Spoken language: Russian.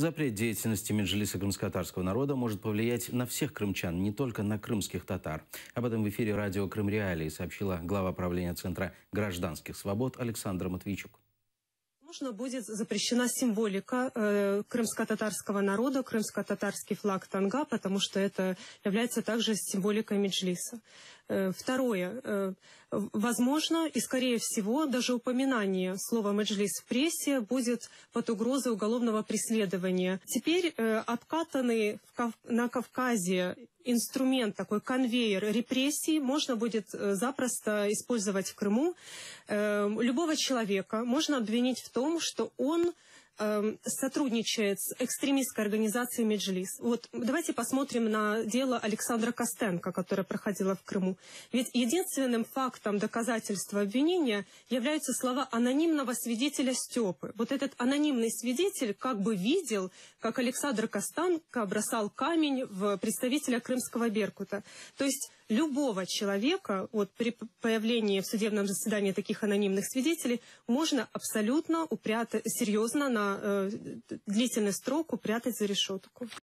Запрет деятельности Меджлиса крымско-татарского народа может повлиять на всех крымчан, не только на крымских татар. Об этом в эфире радио «Крым Реалии» сообщила глава правления Центра гражданских свобод Александра Матвейчук. Возможно, будет запрещена символика крымско-татарского народа, крымско-татарский флаг танга, потому что это является также символикой Меджлиса. Второе. Возможно и, скорее всего, даже упоминание слова «меджлис» в прессе будет под угрозой уголовного преследования. Теперь обкатанный на Кавказе инструмент, такой конвейер репрессий, можно будет запросто использовать в Крыму. Любого человека можно обвинить в том, что он сотрудничает с экстремистской организацией Меджлис. Вот давайте посмотрим на дело Александра Костенко, которое проходило в Крыму. Ведь единственным фактом доказательства обвинения являются слова анонимного свидетеля Степы. Вот этот анонимный свидетель как бы видел, как Александр Костенко бросал камень в представителя крымского Беркута. То есть любого человека, вот при появлении в судебном заседании таких анонимных свидетелей, можно абсолютно серьезно на длительный срок упрятать за решетку.